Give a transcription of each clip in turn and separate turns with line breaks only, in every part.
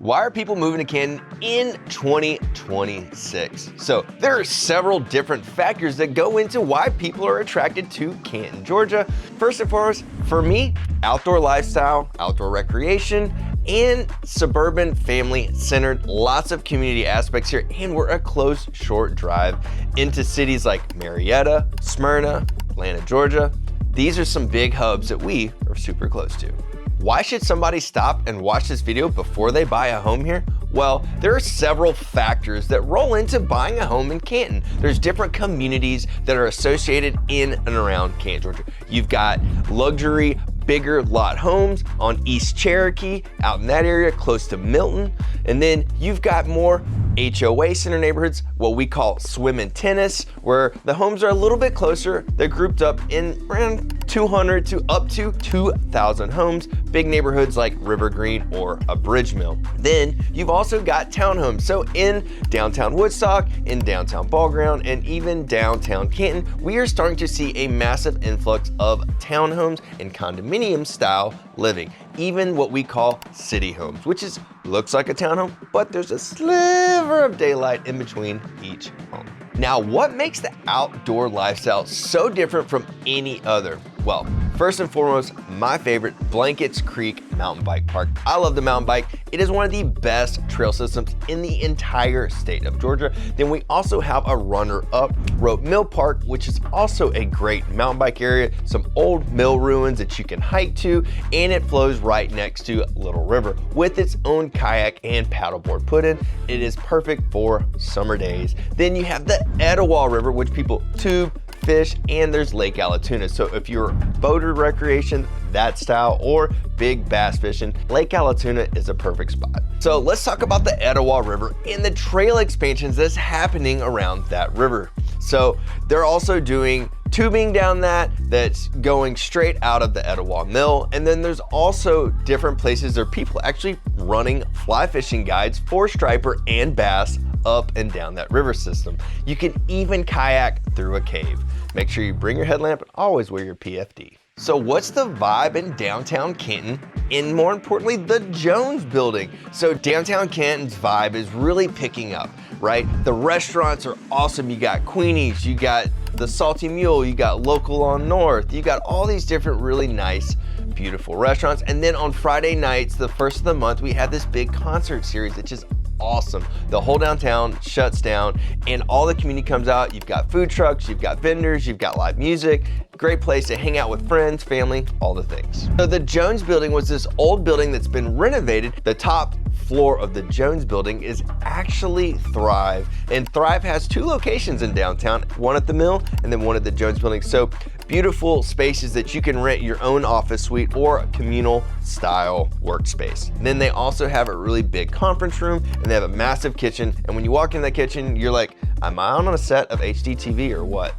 Why are people moving to Canton in 2026? So there are several different factors that go into why people are attracted to Canton, Georgia. First and foremost, for me, outdoor lifestyle, outdoor recreation, and suburban family centered. Lots of community aspects here, and we're a close, short drive into cities like Marietta, Smyrna, Atlanta, Georgia. These are some big hubs that we are super close to. Why should somebody stop and watch this video before they buy a home here? Well, there are several factors that roll into buying a home in Canton. There's different communities that are associated in and around Canton, Georgia. You've got luxury, bigger lot homes on East Cherokee, out in that area, close to Milton. And then you've got more HOA center neighborhoods, what we call swim and tennis, where the homes are a little bit closer. They're grouped up in around 200 to up to 2,000 homes, big neighborhoods like River Green or a Bridge Mill. Then you've also got townhomes. So in downtown Woodstock, in downtown Ball Ground, and even downtown Canton, we are starting to see a massive influx of townhomes and condominium style living, even what we call city homes, which looks like a townhome, but there's a sliver of daylight in between each home. Now, what makes the outdoor lifestyle so different from any other? Well, first and foremost, my favorite, Blankets Creek Mountain Bike Park. I love the mountain bike. It is one of the best trail systems in the entire state of Georgia. Then we also have a runner-up, Rope Mill Park, which is also a great mountain bike area, some old mill ruins that you can hike to, and it flows right next to Little River with its own kayak and paddleboard put in. It is perfect for summer days. Then you have the Etowah River, which people tube, fish, and there's Lake Allatoona. So if you're boater recreation, that style, or big bass fishing, Lake Allatoona is a perfect spot. So let's talk about the Etowah River and the trail expansions that's happening around that river. So they're also doing tubing down that's going straight out of the Etowah Mill. And then there's also different places. There are people actually running fly fishing guides for striper and bass up and down that river system. You can even kayak through a cave. Make sure you bring your headlamp and always wear your PFD. So what's the vibe in downtown Canton, and more importantly, the Jones Building? So downtown Canton's vibe is really picking up, right? The restaurants are awesome. You got Queenie's, you got the Salty Mule, you got Local on North, you got all these different really nice, beautiful restaurants. And then on Friday nights, the first of the month, we have this big concert series that's just awesome. The whole downtown shuts down and all the community comes out. You've got food trucks, you've got vendors, you've got live music. Great place to hang out with friends, family, all the things. So the Jones Building was this old building that's been renovated. The top floor of the Jones Building is actually Thrive. And Thrive has two locations in downtown, one at the Mill and then one at the Jones Building. So beautiful spaces that you can rent your own office suite or a communal style workspace. And then they also have a really big conference room and they have a massive kitchen. And when you walk in that kitchen, you're like, am I on a set of HDTV or what?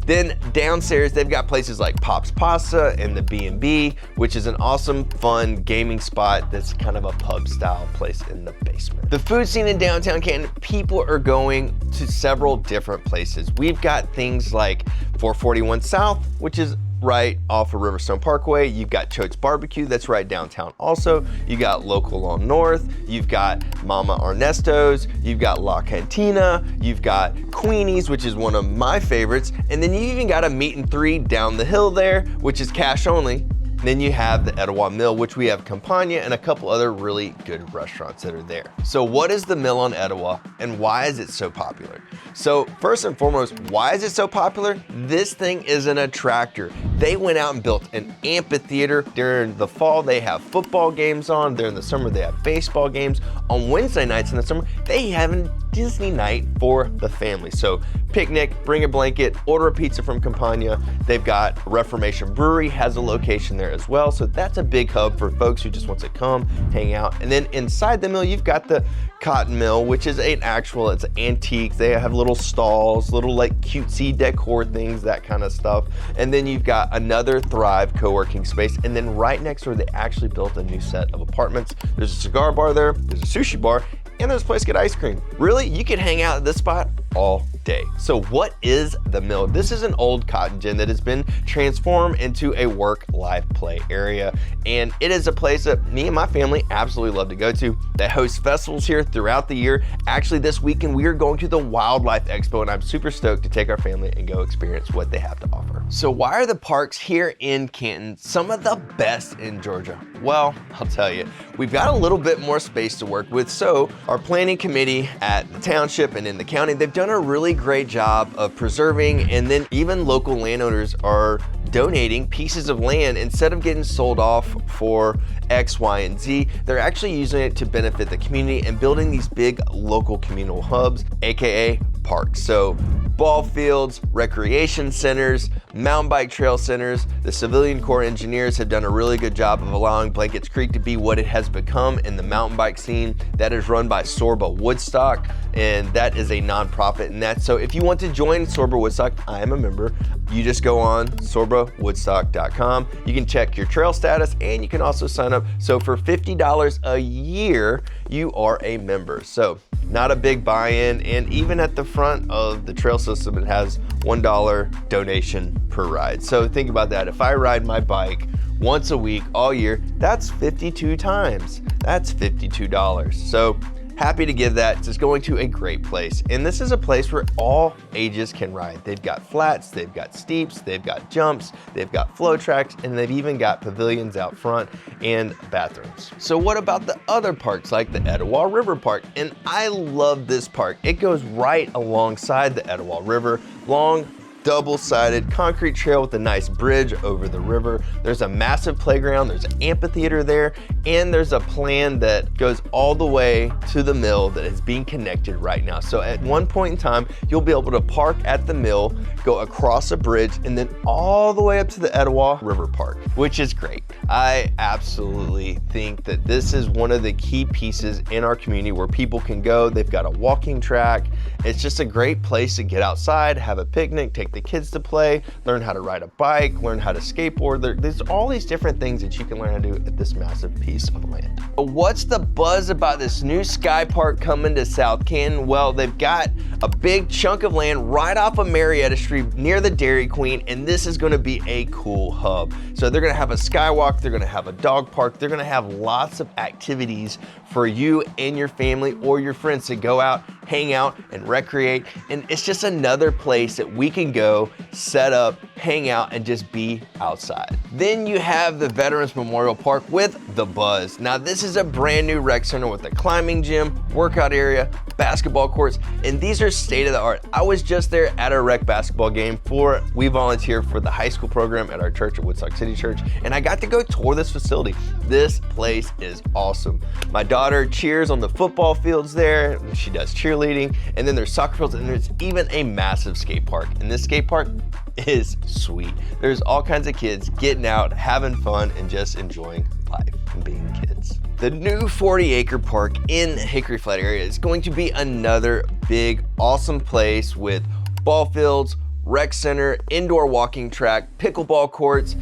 Then downstairs, they've got places like Pop's Pasta and the B&B, which is an awesome, fun gaming spot that's kind of a pub style place in the basement. The food scene in downtown Canton, people are going to several different places. We've got things like 441 South, which is right off of Riverstone Parkway. You've got Choate's Barbecue, that's right downtown also. You got Local on North, you've got Mama Ernesto's, you've got La Cantina, you've got Queenie's, which is one of my favorites, and then you even got a Meat and Three down the hill there, which is cash only. Then you have the Etowah Mill, which we have Campagna and a couple other really good restaurants that are there. So what is the Mill on Etowah and why is it so popular? So first and foremost, why is it so popular? This thing is an attractor. They went out and built an amphitheater. During the fall, they have football games on. During the summer, they have baseball games. On Wednesday nights in the summer, they have a Disney night for the family. So picnic, bring a blanket, order a pizza from Campagna. They've got Reformation Brewery has a location there as well. So that's a big hub for folks who just want to come, hang out. And then inside the mill, you've got the Cotton Mill, which is it's antique. They have little stalls, little like cutesy decor things, that kind of stuff. And then you've got another Thrive co-working space. And then right next door, they actually built a new set of apartments. There's a cigar bar there, there's a sushi bar, and there's a place to get ice cream. Really, you could hang out at this spot all day. So what is the mill? This is an old cotton gin that has been transformed into a work-life play area, and it is a place that me and my family absolutely love to go to. They host festivals here throughout the year. Actually, this weekend we are going to the Wildlife Expo, and I'm super stoked to take our family and go experience what they have to offer. So why are the parks here in Canton some of the best in Georgia? Well, I'll tell you, we've got a little bit more space to work with. So our planning committee at the township and in the county, they've done a really great job of preserving, and then even local landowners are donating pieces of land. Instead of getting sold off for X, Y, and Z, they're actually using it to benefit the community and building these big local communal hubs, AKA parks. So ball fields, recreation centers, mountain bike trail centers. The Civilian Corps engineers have done a really good job of allowing Blankets Creek to be what it has become in the mountain bike scene. That is run by Sorba Woodstock, and that is a nonprofit. And that's so if you want to join Sorba Woodstock, I am a member. You just go on sorbawoodstock.com. You can check your trail status, and you can also sign up. So for $50 a year, you are a member. So not a big buy-in, and even at the front of the trail system, it has $1 donation per ride. So think about that. If I ride my bike once a week all year, that's 52 times. That's $52. So happy to give that. It's going to a great place. And this is a place where all ages can ride. They've got flats, they've got steeps, they've got jumps, they've got flow tracks, and they've even got pavilions out front and bathrooms. So what about the other parks like the Etowah River Park? And I love this park. It goes right alongside the Etowah River, long, double-sided concrete trail with a nice bridge over the river. There's a massive playground, there's an amphitheater there, and there's a plan that goes all the way to the mill that is being connected right now. So at one point in time, you'll be able to park at the mill, go across a bridge, and then all the way up to the Etowah River Park, which is great. I absolutely think that this is one of the key pieces in our community where people can go. They've got a walking track. It's just a great place to get outside, have a picnic, take the kids to play, learn how to ride a bike, learn how to skateboard. There's all these different things that you can learn how to do at this massive piece of land. But what's the buzz about this new Sky Park coming to South Canton? Well, they've got a big chunk of land right off of Marietta Street near the Dairy Queen, and this is going to be a cool hub. So they're going to have a skywalk, they're going to have a dog park, they're going to have lots of activities for you and your family or your friends to go out, hang out, and recreate. And it's just another place that we can go, set up, hang out, and just be outside. Then you have the Veterans Memorial Park with the buzz. Now this is a brand new rec center with a climbing gym, workout area, basketball courts, and these are state of the art. I was just there at a rec basketball game we volunteer for the high school program at our church at Woodstock City Church, and I got to go tour this facility. This place is awesome. My daughter cheers on the football fields there. She does cheerleading, and then there's soccer fields, and there's even a massive skate park. And this skate park is sweet. There's all kinds of kids getting out, having fun, and just enjoying life and being kids. The new 40-acre park in Hickory Flat area is going to be another big, awesome place with ball fields, rec center, indoor walking track, pickleball courts,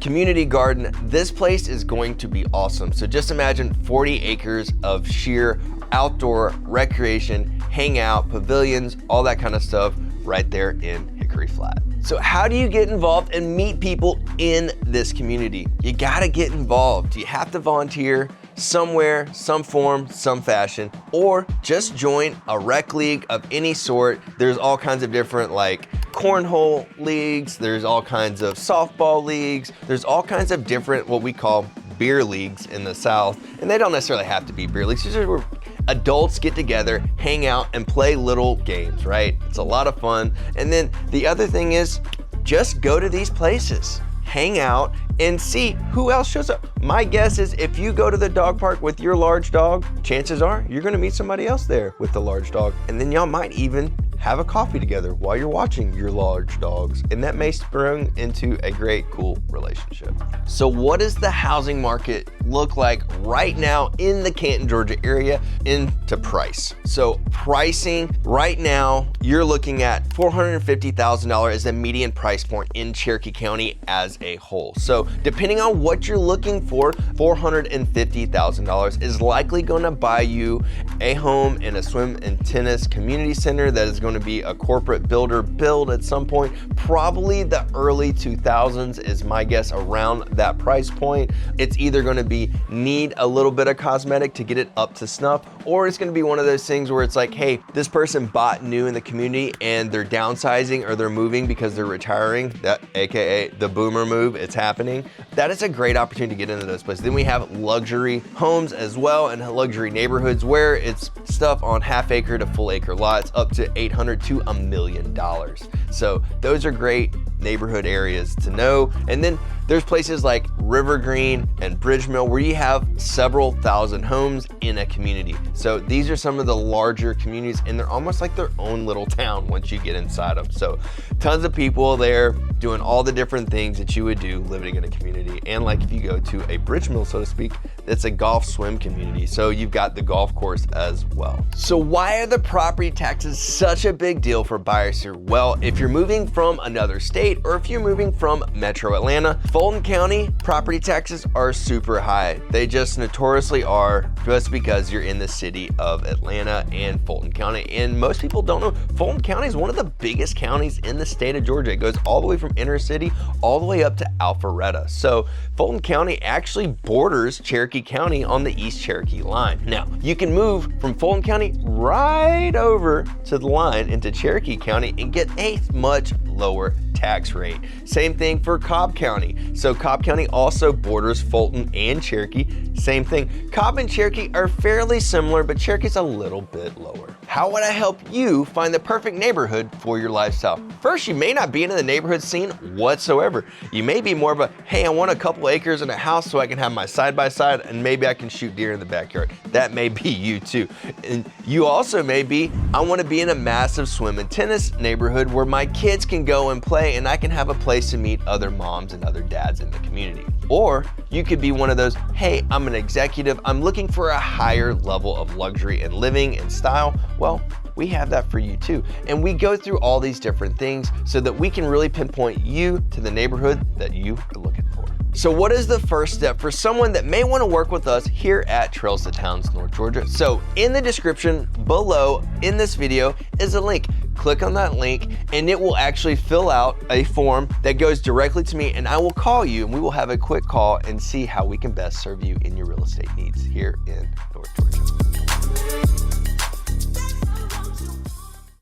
community garden. This place is going to be awesome. So just imagine 40 acres of sheer outdoor recreation, hangout, pavilions, all that kind of stuff right there in Hickory Flat. So how do you get involved and meet people in this community? You gotta get involved. You have to volunteer somewhere, some form, some fashion, or just join a rec league of any sort. There's all kinds of different like cornhole leagues, there's all kinds of softball leagues, there's all kinds of different what we call beer leagues in the South, and they don't necessarily have to be beer leagues. These are where adults get together, hang out, and play little games, right? It's a lot of fun. And then the other thing is just go to these places, hang out, and see who else shows up. My guess is if you go to the dog park with your large dog, chances are you're gonna meet somebody else there with the large dog, and then y'all might even have a coffee together while you're watching your large dogs, and that may spring into a great, cool relationship. So what does the housing market look like right now in the Canton, Georgia area into price? So pricing right now, you're looking at $450,000 as a median price point in Cherokee County as a whole. So depending on what you're looking for, $450,000 is likely gonna buy you a home in a swim and tennis community center that is going going to be a corporate builder build at some point. Probably the early 2000s is my guess, around that price point. It's either going to be need a little bit of cosmetic to get it up to snuff, or it's going to be one of those things where it's like, hey, this person bought new in the community and they're downsizing or they're moving because they're retiring, that AKA the boomer move, it's happening. That is a great opportunity to get into those places. Then we have luxury homes as well, and luxury neighborhoods where it's stuff on half-acre to full-acre lots up to $800,000 to $1 million. So those are great neighborhood areas to know. And then there's places like River Green and Bridge Mill where you have several thousand homes in a community. So these are some of the larger communities, and they're almost like their own little town once you get inside them. So tons of people there doing all the different things that you would do living in a community. And like if you go to a Bridge Mill, so to speak, it's a golf swim community. So you've got the golf course as well. So why are the property taxes such a big deal for buyers here? Well, if you're moving from another state or if you're moving from Metro Atlanta, Fulton County property taxes are super high. They just notoriously are, just because you're in the city of Atlanta and Fulton County. And most people don't know, Fulton County is one of the biggest counties in the state of Georgia. It goes all the way from inner city all the way up to Alpharetta. So Fulton County actually borders Cherokee County on the East Cherokee line. Now, you can move from Fulton County right over to the line into Cherokee County and get a much lower tax rate. Same thing for Cobb County. So Cobb County also borders Fulton and Cherokee. Same thing. Cobb and Cherokee are fairly similar, but Cherokee's a little bit lower. How would I help you find the perfect neighborhood for your lifestyle? First, you may not be into the neighborhood scene whatsoever. You may be more of a, hey, I want a couple acres and a house so I can have my side-by-side and maybe I can shoot deer in the backyard. That may be you too. And you also may be, I want to be in a massive swim and tennis neighborhood where my kids can go and play and I can have a place to meet other moms and other dads in the community. Or you could be one of those, hey, I'm an executive, I'm looking for a higher level of luxury and living and style. Well, we have that for you too. And we go through all these different things so that we can really pinpoint you to the neighborhood that you are looking for. So what is the first step for someone that may want to work with us here at Trails to Towns, North Georgia? So in the description below in this video is a link. Click on that link and it will actually fill out a form that goes directly to me, and I will call you and we will have a quick call and see how we can best serve you in your real estate needs here in North Georgia.